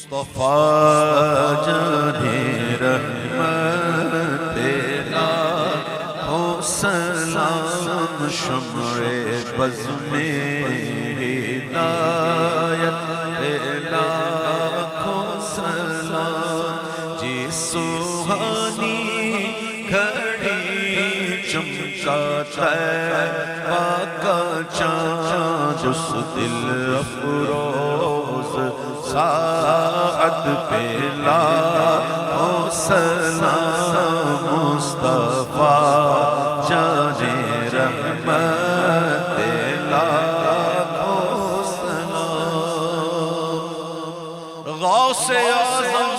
مصطفیٰ جانے رحمت ہو سلام شمع بز میں ہدایت لاکھوں سلام جی سوہانی گھڑی چمکا طیبہ کا چاند اس دل افروز ساعت پہ لاکھوں سلام مصطفیٰ جانے رحمت لاکھوں سلام غوث اعظم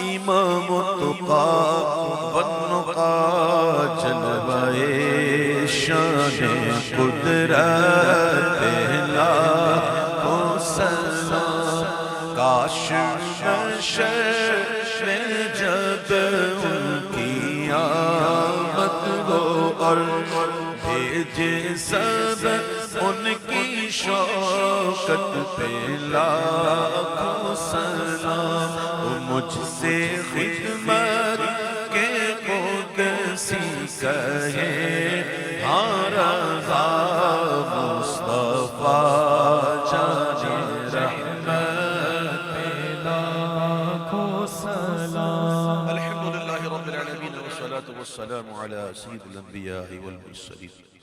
امام تقی والنقا جلوہ شان قدرت لاکھوں سلام کاش محشر جب ان کی آمد ہو اور بھیجے صدر ان کی شوکت پہ لاکھوں سلام مجھ سے خدمت کے کو کسی کہے ہاں رضا مصطفیٰ جانے رحمت لاکھوں سلام الحمدللہ رب العالمین والصلاة والسلام على سید الانبیاء والمرسلین